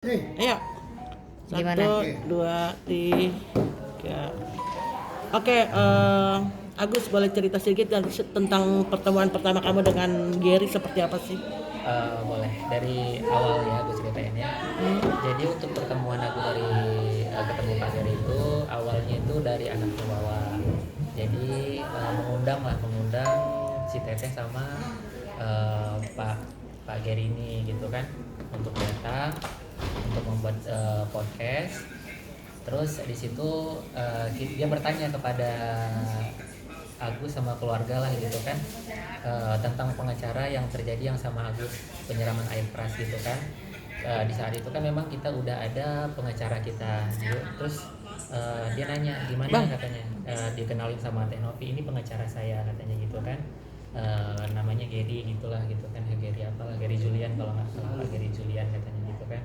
Ayo. Gimana? 1, 2, 3. Oke, Agus boleh cerita sedikit tentang pertemuan pertama kamu dengan Gary seperti apa sih? Boleh dari awal ya aku ceritain ya. Jadi untuk pertemuan aku dari ketemu Pak Gary itu awalnya itu dari anak bawah. Jadi mengundang si Teteh sama Pak Pak Gary ini gitu kan untuk datang untuk membuat podcast. Terus di situ dia bertanya kepada Agus sama keluarga lah gitu kan tentang pengacara yang terjadi yang sama Agus penyiraman air keras gitu kan. Di saat itu kan memang kita udah ada pengacara kita gitu. Terus dia nanya gimana Bang. katanya dikenalin sama Teh Novi, ini pengacara saya katanya gitu kan. Namanya Gary gitulah gitu kan. Gary apalah, Gary Julian kalau nggak salah, Pak Gary Julian katanya gitu kan.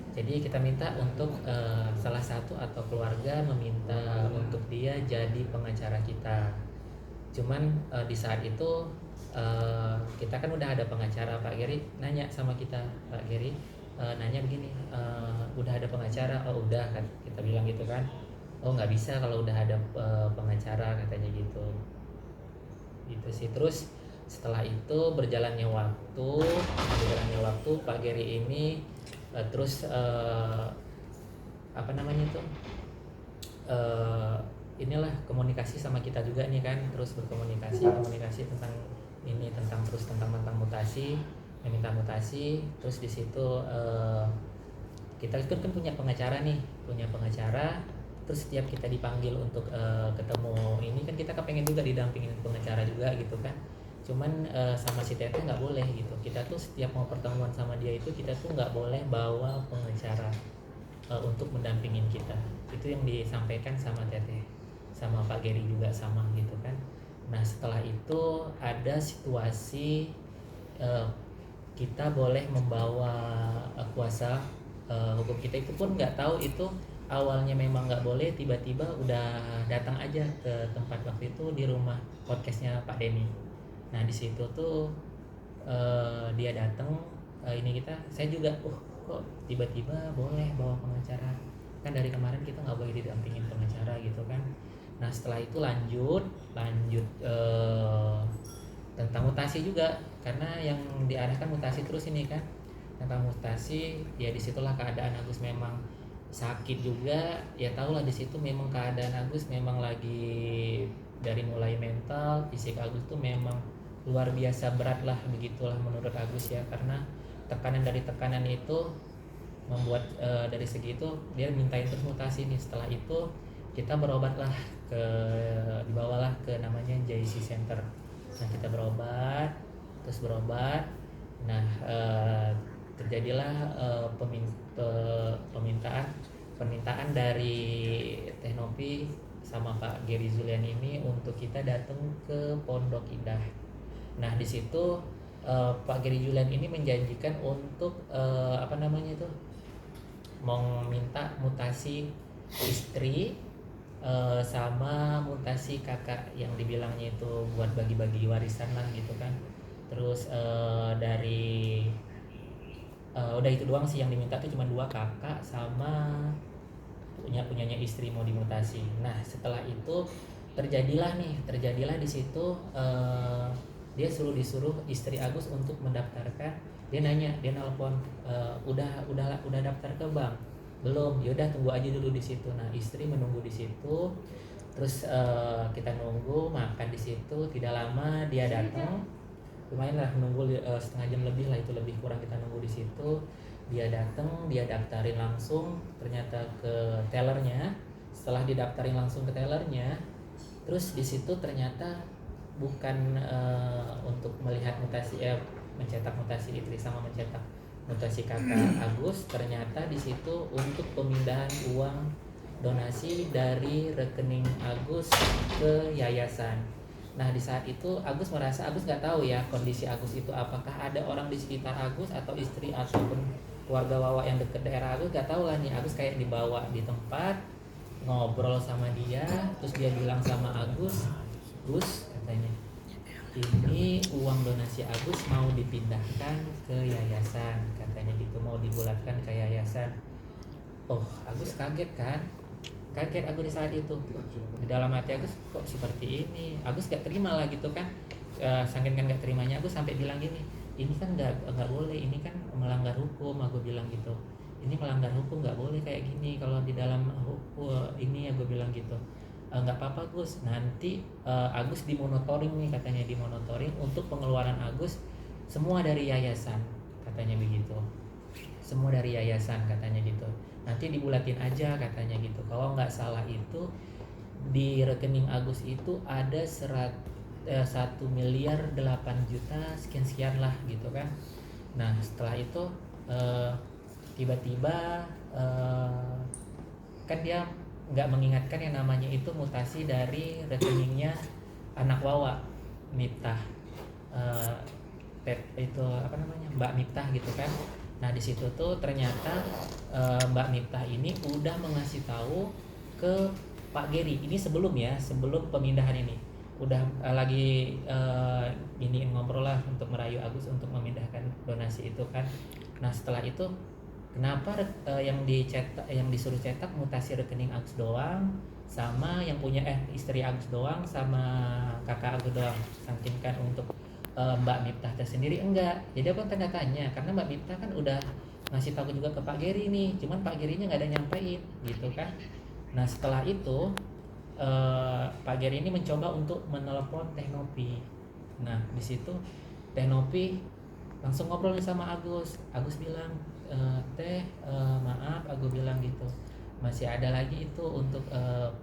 Jadi kita minta untuk salah satu atau keluarga meminta untuk dia jadi pengacara kita. Cuman di saat itu kita kan udah ada pengacara. Pak Gary nanya sama kita, Pak Gary nanya begini, udah ada pengacara? Oh udah kan, kita bilang gitu kan. Oh nggak bisa kalau udah ada pengacara katanya gitu. Gitu sih. Terus setelah itu berjalannya waktu Pak Gary ini terus apa namanya itu inilah komunikasi sama kita juga nih kan, terus komunikasi tentang ini, tentang mutasi, meminta mutasi. Terus di situ kita itu kan punya pengacara. Terus setiap kita dipanggil untuk ketemu ini kan kita kepengen juga didampingin pengacara juga gitu kan. Cuman sama si Teteh nggak boleh gitu. Kita tuh setiap mau pertemuan sama dia itu kita tuh nggak boleh bawa pengacara untuk mendampingin kita. Itu yang disampaikan sama Teteh, sama Pak Gary juga sama gitu kan. Nah setelah itu ada situasi kita boleh membawa kuasa hukum kita. Itu pun nggak tahu itu awalnya memang nggak boleh, tiba-tiba udah datang aja ke tempat waktu itu di rumah podcastnya Pak Denny. Nah di situ tuh dia datang, saya juga kok tiba-tiba boleh bawa pengacara, kan dari kemarin kita nggak boleh didampingin pengacara gitu kan. Nah setelah itu lanjut tentang mutasi juga, karena yang diarahkan mutasi terus ini kan, tentang mutasi ya. Disitulah keadaan Agus memang sakit juga ya, tahulah di situ memang keadaan Agus memang lagi dari mulai mental, fisik Agus tuh memang luar biasa berat lah, begitulah menurut Agus ya, karena tekanan itu membuat dari segitu dia mintain terus mutasi nih. Setelah itu kita berobatlah dibawalah ke namanya JC Center. Nah kita berobat. Nah terjadilah permintaan dari Teh Novi sama Pak Gary Julian ini untuk kita datang ke Pondok Indah. Nah di situ Pak Gary Julian ini menjanjikan untuk mau minta mutasi istri sama mutasi kakak, yang dibilangnya itu buat bagi-bagi warisan lah gitu kan. Terus udah itu doang sih yang diminta tuh, cuma 2 kakak sama punyanya istri mau dimutasi. Nah setelah itu terjadilah di situ dia disuruh istri Agus untuk mendaftarkan. Dia nelpon, udah daftar ke bank belum? Yaudah tunggu aja dulu di situ. Nah istri menunggu di situ. Terus kita nunggu makan di situ. Tidak lama dia datang, lumayan lah menunggu setengah jam lebih lah, itu lebih kurang kita nunggu di situ. Dia datang, dia daftarin langsung ternyata ke tellernya. Setelah didaftarin langsung ke tellernya, terus di situ ternyata bukan untuk melihat mutasi mencetak mutasi istri sama mencetak mutasi kakak Agus. Ternyata di situ untuk pemindahan uang donasi dari rekening Agus ke yayasan. Nah di saat itu Agus nggak tahu ya kondisi Agus itu, apakah ada orang di sekitar Agus atau istri ataupun keluarga Wawa yang dekat daerah Agus, nggak tahu lah nih. Agus kayak dibawa di tempat ngobrol sama dia, terus dia bilang sama Agus, Gus katanya, ini uang donasi Agus mau dipindahkan ke yayasan katanya katanya gitu, mau dibulatkan ke yayasan. Oh, Agus kaget kan? Kaget Agus di saat itu. Di dalam hati Agus, kok seperti ini? Agus gak terima lah gitu kan. Saking kan gak terimanya, Agus sampai bilang gini, ini kan nggak boleh, ini kan melanggar hukum. Aku bilang gitu, ini melanggar hukum, nggak boleh kayak gini kalau di dalam hukum ini. Aku bilang gitu. Nggak apa-apa Gus, nanti Agus dimonitoring nih, katanya dimonitoring untuk pengeluaran Agus semua dari yayasan, katanya begitu. Semua dari yayasan katanya gitu, nanti dibulatin aja katanya gitu. Kalau nggak salah itu di rekening Agus itu ada 1.008.000.000 sekian lah gitu kan. Nah setelah itu tiba-tiba kan dia nggak mengingatkan yang namanya itu mutasi dari rekeningnya anak Wawa, Miftah, itu apa namanya, Mbak Miftah gitu kan. Nah di situ tuh ternyata Mbak Miftah ini udah mengasih tahu ke Pak Geri ini sebelum pemindahan ini, udah lagi ini ngobrol lah untuk merayu Agus untuk memindahkan donasi itu kan. Nah setelah itu kenapa yang disuruh cetak mutasi rekening Agus doang, sama yang punya istri Agus doang, sama kakak Agus doang, sampingkan untuk Mbak Miftah tersendiri enggak. Jadi aku tanda tanya karena Mbak Miftah kan udah ngasih tahu juga ke Pak Geri nih, cuman Pak Gerinya nggak ada nyampein gitu kan. Nah setelah itu Pak Geri ini mencoba untuk menelepon Teh Nopi. Nah di situ Teh Nopi langsung ngobrol sama Agus. Agus bilang, Teh maaf, aku bilang gitu, masih ada lagi itu untuk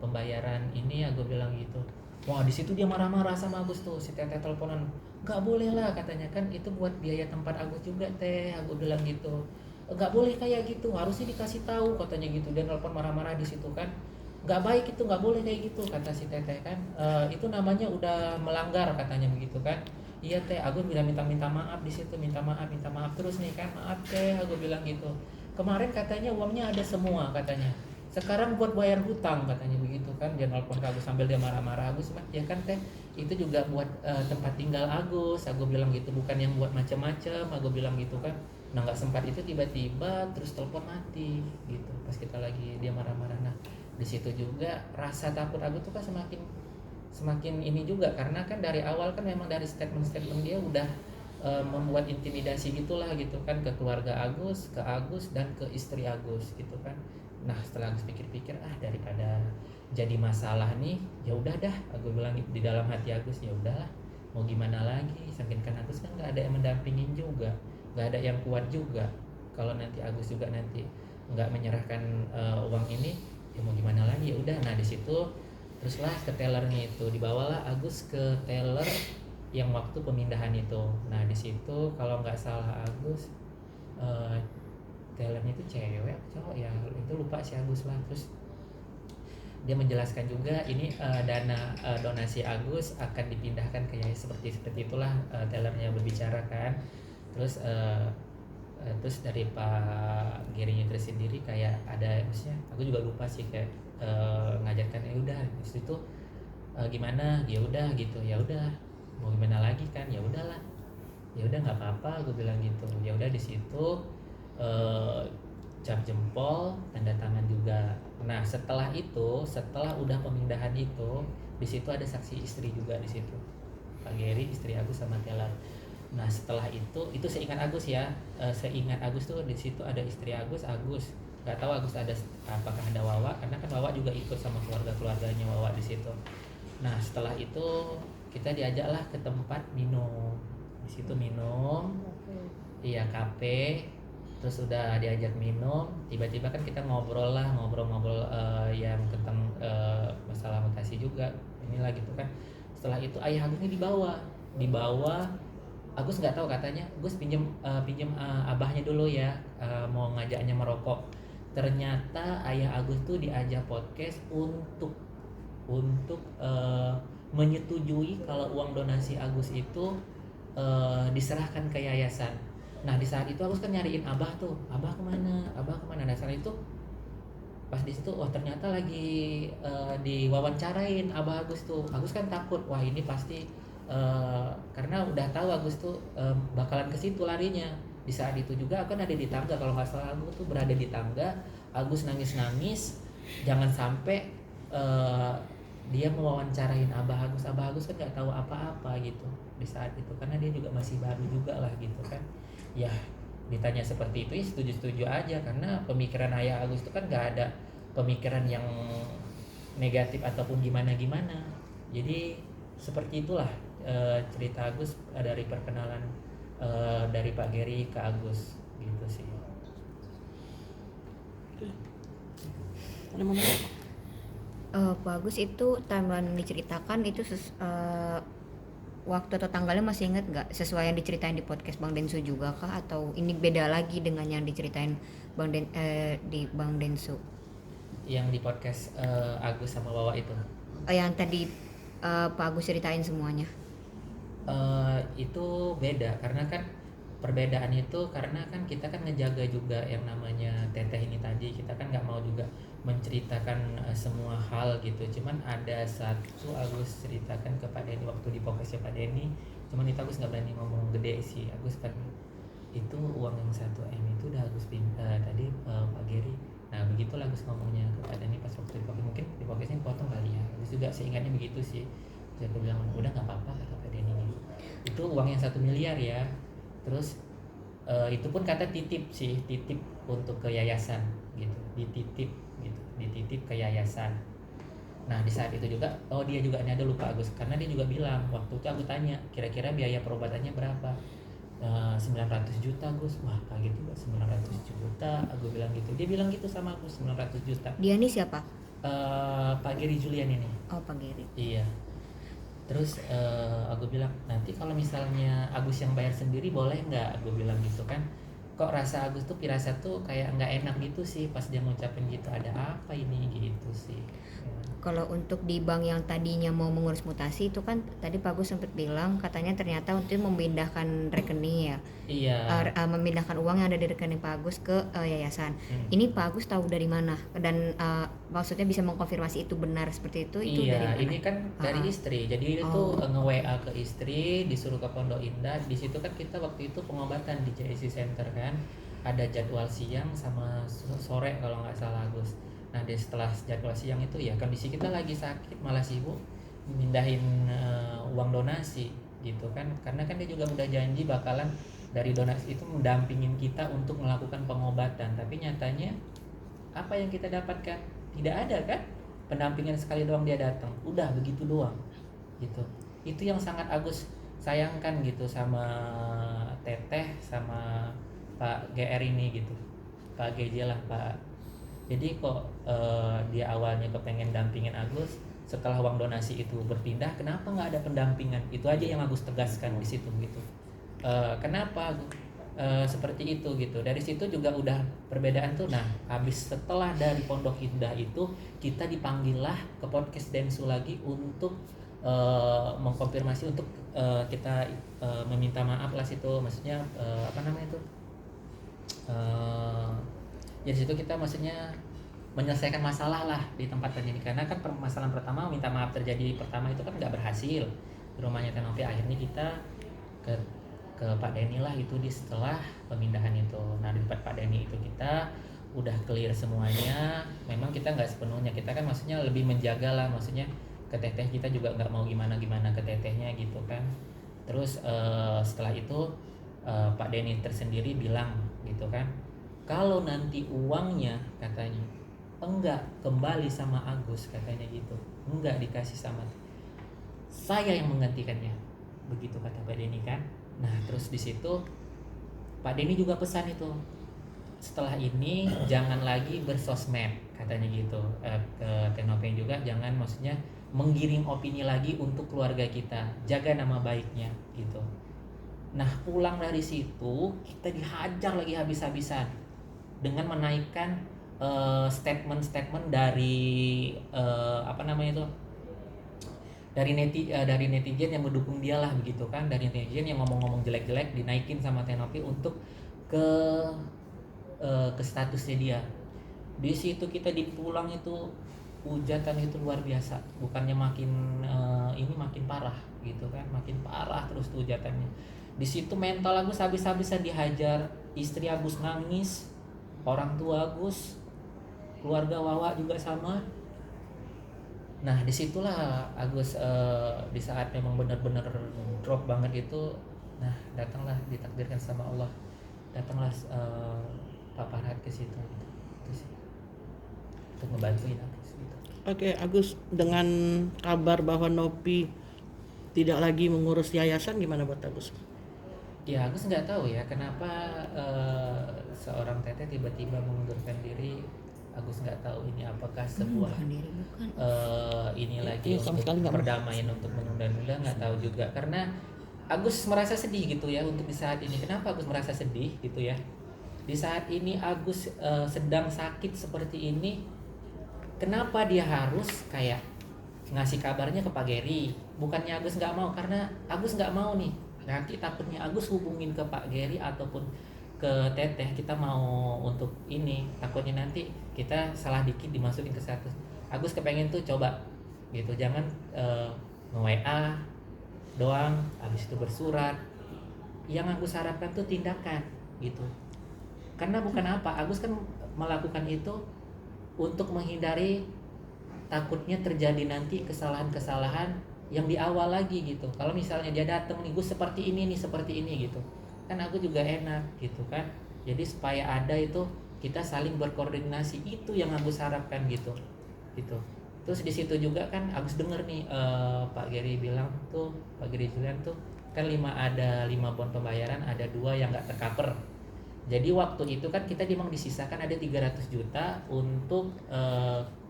pembayaran ini, aku bilang gitu. Wah di situ dia marah-marah sama Agus tuh, si Teteh teleponan, nggak boleh lah katanya, kan itu buat biaya tempat Agus juga Teh, aku bilang gitu. Nggak boleh kayak gitu, harusnya dikasih tahu katanya gitu. Dia telepon marah-marah di situ kan, nggak baik itu, nggak boleh kayak gitu kata si Teteh kan. Itu namanya udah melanggar katanya begitu kan. Iya Teh, aku bilang minta maaf di situ, minta maaf terus nih kan, maaf Teh, aku bilang gitu. Kemarin katanya uangnya ada semua katanya, sekarang buat bayar hutang katanya begitu kan. Dia nelpon ke Agus sambil dia marah-marah. Agus ya kan Teh, itu juga buat tempat tinggal Agus, aku bilang gitu, bukan yang buat macam-macam, aku bilang gitu kan. Nah nggak sempat itu tiba-tiba terus telepon mati gitu pas kita lagi dia marah-marah. Nah di situ juga rasa takut Agus tuh kan semakin ini juga, karena kan dari awal kan memang dari statement dia udah membuat intimidasi gitulah gitu kan ke keluarga Agus, ke Agus dan ke istri Agus gitu kan. Nah setelah Agus pikir-pikir, daripada jadi masalah nih, ya udah dah, aku bilang di dalam hati Agus, ya udahlah, mau gimana lagi, saking kan Agus kan nggak ada yang mendampingin juga, nggak ada yang kuat juga. Kalau nanti Agus juga nanti nggak menyerahkan uang ini, ya mau gimana lagi, ya udah. Nah di situ teruslah ke tellernya itu, dibawalah Agus ke teller yang waktu pemindahan itu. Nah di situ kalau nggak salah Agus tellernya itu cewek atau cowok ya, itu lupa si Agus lah. Terus dia menjelaskan juga ini dana donasi Agus akan dipindahkan ke yayasan, seperti itulah tellernya berbicara kan. Terus terus dari Pak Gerinya tersendiri kayak ada, maksudnya aku juga lupa sih, kayak ngajarkan ya udah terus itu gimana, ya udah gitu, ya udah mau gimana lagi kan, ya udahlah, ya udah nggak apa-apa, aku bilang gitu. Ya udah di situ cap jempol, tanda tangan juga. Nah setelah udah pemindahan itu, di situ ada saksi istri juga di situ, Pak Geri, istri Agus sama teller. Nah setelah itu seingat Agus ya, seingat Agus tuh di situ ada istri Agus nggak tahu Agus ada apakah ada Wawa, karena kan Wawa juga ikut sama keluarganya Wawa di situ. Nah setelah itu kita diajaklah ke tempat minum, di situ minum, iya kafe. Terus udah diajak minum, tiba-tiba kan kita ngobrol yang tentang masalah mutasi juga inilah gitu kan. Setelah itu ayah Agus ini dibawa. Agus nggak tahu, katanya Gus pinjem abahnya dulu ya, mau ngajaknya merokok. Ternyata ayah Agus tuh diajak podcast untuk menyetujui kalau uang donasi Agus itu diserahkan ke yayasan. Nah di saat itu Agus kan nyariin abah kemana. Nah saat itu pas di situ, ternyata lagi diwawancarain abah Agus tuh. Agus kan takut, wah ini pasti karena udah tahu Agus tuh bakalan ke situ larinya. Di saat itu juga aku kan ada di tangga, kalau nggak salah aku tuh berada di tangga, Agus nangis-nangis, jangan sampai eh, dia mewawancarain Abah Agus kan nggak tahu apa-apa gitu di saat itu, karena dia juga masih baru juga lah gitu kan. Ya ditanya seperti itu ya setuju-setuju aja, karena pemikiran ayah Agus itu kan nggak ada pemikiran yang negatif ataupun gimana-gimana. Jadi seperti itulah cerita Agus dari perkenalan dari Pak Geri ke Agus gitu sih. Ada mau nanya? Pak Agus, itu timeline yang diceritakan itu waktu atau tanggalnya masih ingat nggak, sesuai yang diceritain di podcast Bang Densu juga kah, atau ini beda lagi dengan yang diceritain di Bang Densu? Yang di podcast Agus sama Wawa itu Yang tadi Pak Agus ceritain semuanya. itu beda, karena kan perbedaan itu karena kan kita kan ngejaga juga yang namanya teteh ini tadi, kita kan nggak mau juga menceritakan semua hal gitu. Cuman ada satu Agus ceritakan ke Pak Denny waktu di podcastnya Pak Denny, cuman itu Agus nggak berani ngomong gede sih. Agus kan itu uang yang 1 M itu udah Agus tadi Pak Geri. Nah begitulah Agus ngomongnya ke Pak Denny pas waktu di podcast, mungkin di podcastnya potong kali ya. Agus juga seingatnya begitu sih. Terus aku bilang udah nggak apa-apa kata Pak Denny gitu. Itu uang yang 1 miliar ya. Terus itu pun kata titip sih, titip untuk ke yayasan gitu, dititip gitu, dititip ke yayasan. Nah di saat itu juga, oh dia juga ini ada lupa Agus, karena dia juga bilang waktu itu aku tanya kira-kira biaya perobatannya berapa. 900 juta Gus. Wah kaget juga, 900 juta aku bilang gitu. Dia bilang gitu sama aku, 900 juta. Dia ini siapa? Pak Geri Julian ini. Oh, Pak Geri. Iya. Terus aku bilang nanti kalau misalnya Agus yang bayar sendiri boleh nggak, aku bilang gitu kan. Kok rasa Agus tuh pirasat tuh kayak nggak enak gitu sih pas dia ngucapin gitu, ada apa ini gitu sih. Kalau untuk di bank yang tadinya mau mengurus mutasi itu kan tadi Pak Agus sempat bilang katanya ternyata untuk memindahkan rekening ya. Iya. Memindahkan uang yang ada di rekening Pak Agus ke yayasan. Ini Pak Agus tahu dari mana, dan maksudnya bisa mengkonfirmasi itu benar seperti itu Iya, dari mana? ini kan dari istri. Jadi itu nge-WA ke istri, disuruh ke Pondok Indah. Di situ kan kita waktu itu pengobatan di JSC Center kan. Ada jadwal siang sama sore kalau nggak salah Agus. Nah, setelah jadwal siang itu ya kondisi kita lagi sakit, malah sibuk mindahin uang donasi gitu kan. Karena kan dia juga udah janji bakalan dari donasi itu mendampingin kita untuk melakukan pengobatan. Tapi nyatanya apa yang kita dapatkan? Tidak ada kan? Pendampingan sekali doang dia datang, udah begitu doang gitu. Itu yang sangat Agus sayangkan gitu sama Teteh sama Pak GR ini gitu, Pak GJ lah Pak. Jadi kok dia awalnya kepengen dampingin Agus, setelah uang donasi itu berpindah, kenapa nggak ada pendampingan? Itu aja yang Agus tegaskan di situ gitu. Kenapa seperti itu gitu. Dari situ juga udah perbedaan tuh. Nah habis setelah dari Pondok Indah itu kita dipanggil lah ke podcast Densu lagi untuk mengkonfirmasi, untuk kita meminta maaf lah situ, maksudnya apa namanya itu ya di situ kita maksudnya menyelesaikan masalah lah di tempat terjadi, karena kan permasalahan pertama minta maaf terjadi pertama itu kan nggak berhasil di rumahnya Tenopi. Akhirnya kita ke Pak Denny lah itu di setelah pemindahan itu. Nah di tempat Pak Denny itu kita udah clear semuanya. Memang kita nggak sepenuhnya, kita kan maksudnya lebih menjaga lah, maksudnya ke teteh kita juga nggak mau gimana ke tetehnya gitu kan. Terus setelah itu Pak Denny tersendiri bilang gitu kan, kalau nanti uangnya katanya enggak kembali sama Agus katanya gitu, enggak dikasih sama saya yang menggantikannya, begitu kata Pak Denny kan. Nah terus di situ Pak Denny juga pesan itu, setelah ini jangan lagi bersosmed katanya gitu, ke Tenopi juga jangan maksudnya menggiring opini lagi untuk keluarga kita, jaga nama baiknya gitu. Nah pulang dari situ kita dihajar lagi habis-habisan dengan menaikkan statement-statement dari apa namanya itu, dari netizen yang mendukung dia lah begitu kan, dari netizen yang ngomong-ngomong jelek-jelek dinaikin sama Tenopi untuk ke statusnya dia. Di situ kita dipulang itu hujatan itu luar biasa, bukannya makin ini makin parah gitu kan, makin parah terus tuh hujatannya. Di situ mental Agus habis-habisan dihajar istri Agus nangis, orang tua Agus, keluarga Wawa juga sama. Nah disitulah Agus di saat memang benar-benar drop banget itu, nah datanglah ditakdirkan sama Allah, datanglah Pak Farhat ke situ gitu. Itu sih untuk ngebantuin Agus gitu. Oke, Agus, dengan kabar bahwa Nopi tidak lagi mengurus yayasan, gimana buat Agus? Ya Agus nggak tahu ya kenapa seorang teteh tiba-tiba mengundurkan diri. Agus nggak tahu ini apakah sebuah bukan. ini lagi Iya, sama untuk sekali nggak perdamaian untuk menunda-nunda, nggak tahu juga. Karena Agus merasa sedih gitu ya untuk di saat ini. Kenapa Agus merasa sedih gitu ya? Di saat ini Agus sedang sakit seperti ini, kenapa dia harus kayak ngasih kabarnya ke Pak Geri? Bukannya Agus nggak mau, karena Agus nggak mau nih nanti takutnya Agus hubungin ke Pak Geri ataupun ke Teteh, kita mau untuk ini, takutnya nanti kita salah dikit dimasukin ke status. Agus kepengen tuh coba gitu, jangan nge-WA doang habis itu bersurat. Yang Agus harapkan tuh tindakan gitu. Karena bukan apa, Agus kan melakukan itu untuk menghindari takutnya terjadi nanti kesalahan-kesalahan yang di awal lagi gitu. Kalau misalnya dia datang nih, Gus seperti ini nih, seperti ini gitu, kan aku juga enak gitu kan. Jadi supaya ada itu kita saling berkoordinasi, itu yang Agus harapkan gitu. Terus di situ juga kan Agus denger nih Pak Geri bilang tuh, Pak Geri Julian tuh kan ada 5 bon pembayaran, ada 2 yang nggak tercover. Jadi waktu itu kan kita memang disisakan ada 300 juta untuk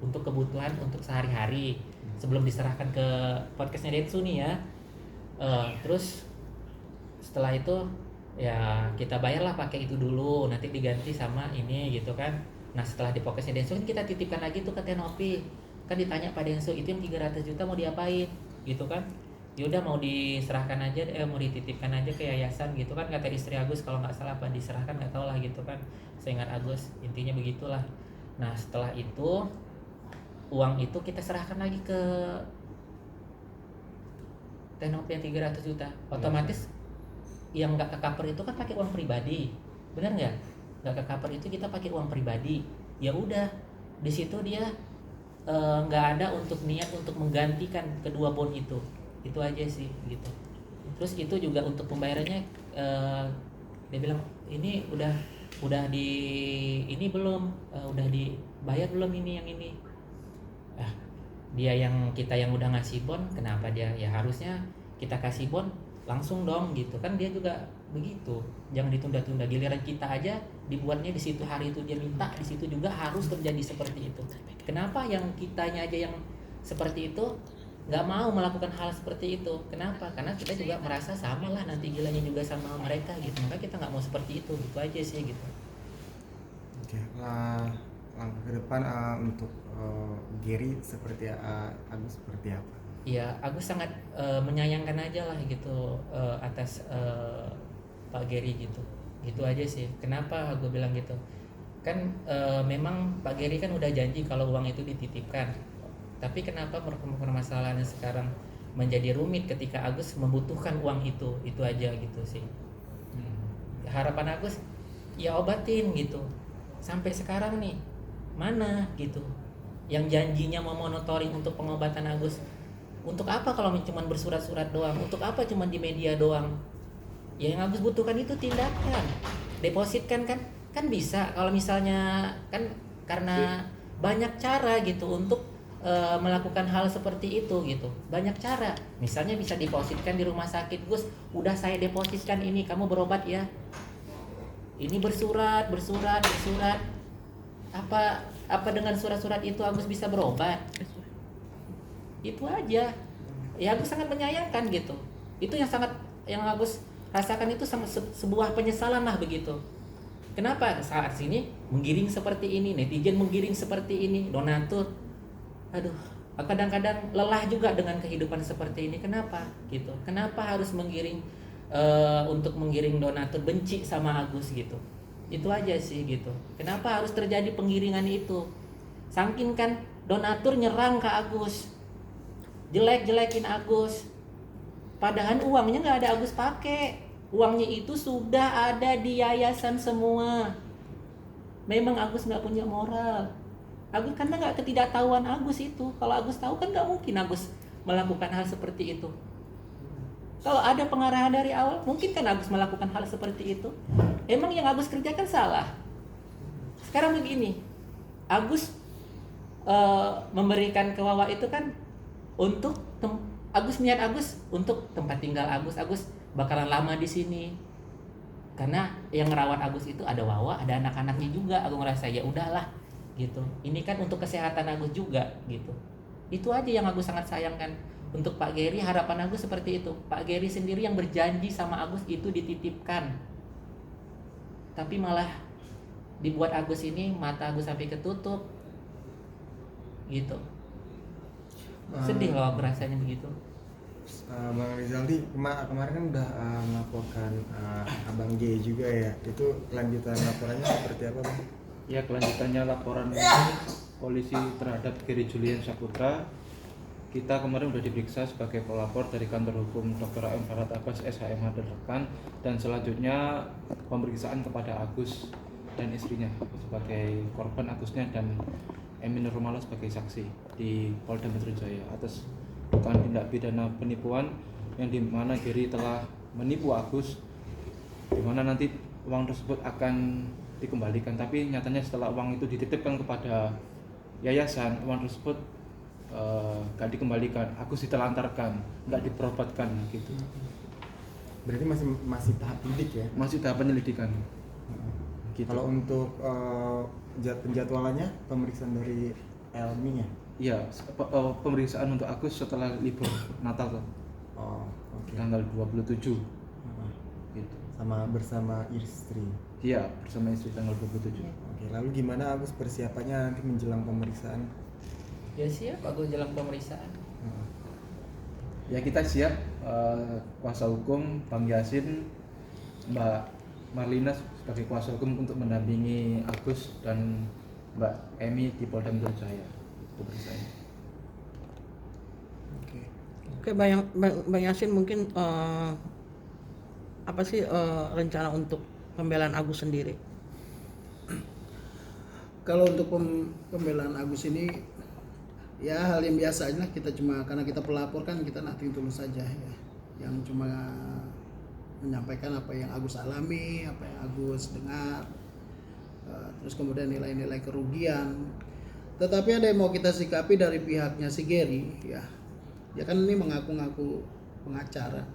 kebutuhan untuk sehari-hari sebelum diserahkan ke podcastnya Densu nih ya. Terus setelah itu ya kita bayarlah pakai itu dulu, nanti diganti sama ini gitu kan. Nah setelah di podcastnya Densu kita titipkan lagi tuh ke Tenopi, kan ditanya Pak Densu itu yang 300 juta mau diapain gitu kan. Yaudah mau diserahkan aja, mau dititipkan aja ke yayasan gitu kan, kata istri Agus kalau nggak salah, apa diserahkan nggak tahu lah gitu kan, seingat Agus intinya begitulah. Nah setelah itu uang itu kita serahkan lagi ke Tenopi yang 300 juta, otomatis yang nggak ke cover itu kan pakai uang pribadi, benar nggak? Nggak ke cover itu kita pakai uang pribadi, ya udah di situ dia nggak ada untuk niat untuk menggantikan kedua bon itu aja sih gitu. Terus itu juga untuk pembayarannya dia bilang ini udah di ini belum, udah dibayar belum ini yang ini. Dia yang kita yang udah ngasih bon, kenapa dia ya harusnya kita kasih bon langsung dong gitu kan, dia juga begitu, jangan ditunda-tunda. Giliran kita aja dibuatnya di situ hari itu dia minta, di situ juga harus terjadi seperti itu. Kenapa yang kitanya aja yang seperti itu nggak mau melakukan hal seperti itu? Kenapa? Karena kita juga merasa sama lah nanti gilanya juga sama mereka gitu, maka kita nggak mau seperti itu, gitu aja sih gitu. Oke, langkah ke depan untuk Geri seperti Agus seperti apa? Ya Agus sangat menyayangkan aja lah gitu atas Pak Geri gitu aja sih. Kenapa gue bilang gitu? Kan memang Pak Geri kan udah janji kalau uang itu dititipkan. Tapi kenapa permasalahannya sekarang menjadi rumit ketika Agus membutuhkan uang itu aja gitu sih. Harapan Agus ya obatin gitu. Sampai sekarang nih mana gitu yang janjinya mau monitoring untuk pengobatan Agus. Untuk apa kalau cuma bersurat-surat doang? Untuk apa cuma di media doang? Ya yang Agus butuhkan itu tindakan. Depositkan kan bisa kalau misalnya kan, karena banyak cara gitu untuk melakukan hal seperti itu gitu. Banyak cara. Misalnya bisa depositkan di rumah sakit, Gus, udah saya depositkan ini, kamu berobat ya. Ini bersurat. Apa dengan surat-surat itu Agus bisa berobat? Itu aja. Ya Agus sangat menyayangkan gitu. Itu yang Agus rasakan itu sebuah penyesalan lah begitu. Kenapa saat sini menggiring seperti ini, netizen menggiring seperti ini, donatur. Aduh, kadang-kadang lelah juga dengan kehidupan seperti ini. Kenapa gitu? Kenapa harus menggiring untuk menggiring donatur benci sama Agus gitu? Itu aja sih gitu. Kenapa harus terjadi penggiringan itu? Saking kan donatur nyerang ke Agus, jelek-jelekin Agus. Padahal uangnya nggak ada Agus pakai. Uangnya itu sudah ada di yayasan semua. Memang Agus nggak punya moral. Agus karena nggak ketidaktahuan Agus itu. Kalau Agus tahu kan nggak mungkin Agus melakukan hal seperti itu. Kalau ada pengarahan dari awal, mungkin kan Agus melakukan hal seperti itu. Emang yang Agus kerjakan salah. Sekarang begini, Agus memberikan ke Wawa itu kan untuk niat Agus untuk tempat tinggal Agus bakalan lama di sini. Karena yang ngerawat Agus itu ada Wawa, ada anak-anaknya juga. Aku ngerasa ya udahlah gitu. Ini kan untuk kesehatan Agus juga gitu. Itu aja yang Agus sangat sayangkan. Untuk Pak Geri, harapan Agus seperti itu. Pak Geri sendiri yang berjanji sama Agus itu dititipkan. Tapi malah dibuat Agus ini mata Agus sampai ketutup. Gitu. Sedih loh aku rasanya begitu. Bang Rizaldi kemarin kan udah melaporkan Abang G juga ya. Itu kelanjutan laporannya seperti apa, Bang? Ya, kelanjutannya laporan polisi terhadap Geri Julian Saputra. Kita kemarin sudah diperiksa sebagai pelapor dari kantor hukum Dr. A.M. Farhad Abbas SHMH dan rekan, dan selanjutnya pemeriksaan kepada Agus dan istrinya sebagai korban, Agusnya, dan Emi Nurmala sebagai saksi di Polda Metro Jaya atas dugaan tindak pidana penipuan yang dimana Geri telah menipu Agus, dimana nanti uang tersebut akan dikembalikan, tapi nyatanya setelah uang itu dititipkan kepada yayasan, uang tersebut gak dikembalikan, Agus ditelantarkan, gak diperobatkan gitu. Berarti masih tahap penyidik ya? Masih tahap penyelidikan. Gitu. Kalau untuk penjadwalannya pemeriksaan dari Elmi ya? Iya, pemeriksaan untuk Agus setelah libur Natal tuh. Oh, oke. Tanggal 27. Gitu. Bersama istri. Iya, bersama istri tanggal 27. Oke, lalu gimana Agus persiapannya nanti menjelang pemeriksaan? Ya siap Agus jelang pemeriksaan. Ya kita siap, kuasa hukum Bang Yasin, Mbak Marlina sebagai kuasa hukum untuk mendampingi Agus dan Mbak Emi di Polda Metro Jaya pemeriksaan. Oke, Bang Yasin mungkin apa sih rencana untuk pembelaan Agus sendiri? Kalau untuk pembelaan Agus ini ya hal yang biasa aja lah, kita cuma karena kita pelapor kan kita nating tulus saja ya, yang cuma menyampaikan apa yang Agus alami, apa yang Agus dengar, terus kemudian nilai-nilai kerugian. Tetapi ada yang mau kita sikapi dari pihaknya si Geri ya, dia kan ini mengaku-ngaku pengacara,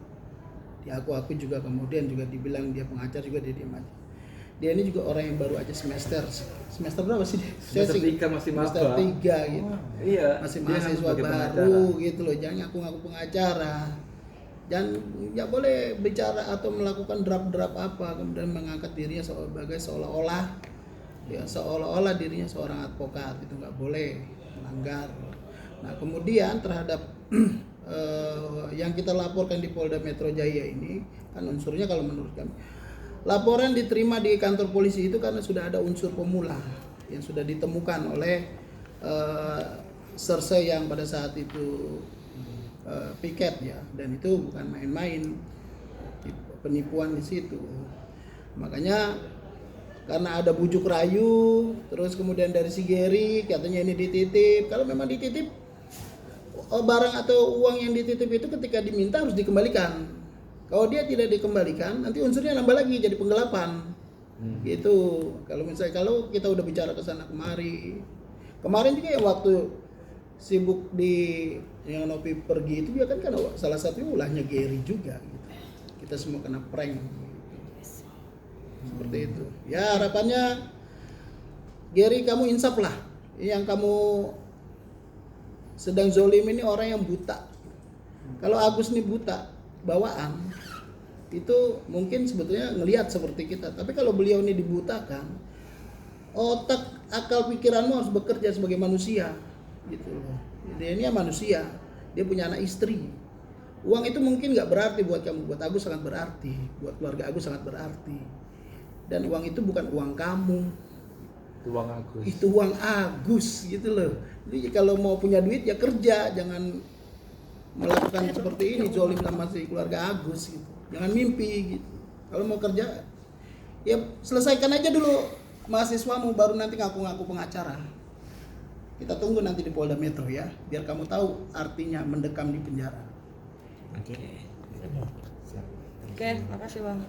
diaku-aku juga kemudian juga dibilang dia pengacara juga dia diam aja. Dia ini juga orang yang baru aja semester berapa sih? Semester 3 masih maba. Semester 3 gitu. Iya. Masih dia mahasiswa sebagai baru pengacara. gitu loh. Jangan ngaku-ngaku pengacara. Dan nggak boleh bicara atau melakukan draft-draft apa kemudian mengangkat dirinya sebagai seolah-olah dirinya seorang advokat, itu nggak boleh, melanggar. Nah kemudian terhadap yang kita laporkan di Polda Metro Jaya ini kan unsurnya kalau menurut kami, laporan diterima di kantor polisi itu karena sudah ada unsur pemula yang sudah ditemukan oleh Serse yang pada saat itu piket ya, dan itu bukan main-main penipuan di situ. Makanya karena ada bujuk rayu, terus kemudian dari si Geri katanya ini dititip. Kalau memang dititip, barang atau uang yang dititip itu ketika diminta harus dikembalikan. Kalau dia tidak dikembalikan, nanti unsurnya nambah lagi jadi penggelapan. Gitu. Kalau misalnya kalau kita udah bicara ke sana kemari. Kemarin juga yang waktu sibuk di yang Novi pergi itu dia kan salah satunya ulahnya Geri juga gitu. Kita semua kena prank. Seperti itu. Ya harapannya Geri kamu insaf lah. Yang kamu sedang zolim ini orang yang buta. Kalau Agus nih buta bawaan, itu mungkin sebetulnya ngelihat seperti kita, tapi kalau beliau ini dibutakan, otak akal pikiranmu harus bekerja sebagai manusia gitu loh. Dia ini ya manusia, dia punya anak istri. Uang itu mungkin nggak berarti buat kamu, buat Agus sangat berarti, buat keluarga Agus sangat berarti. Dan uang itu bukan uang kamu, Uang Agus. itu uang Agus gitu loh. Jadi kalau mau punya duit ya kerja, jangan melakukan seperti ini, zolim sama si keluarga Agus gitu. Jangan mimpi gitu. Kalau mau kerja, ya selesaikan aja dulu mahasiswamu, baru nanti ngaku-ngaku pengacara. Kita tunggu nanti di Polda Metro ya, biar kamu tahu artinya mendekam di penjara. Oke, makasih Bang.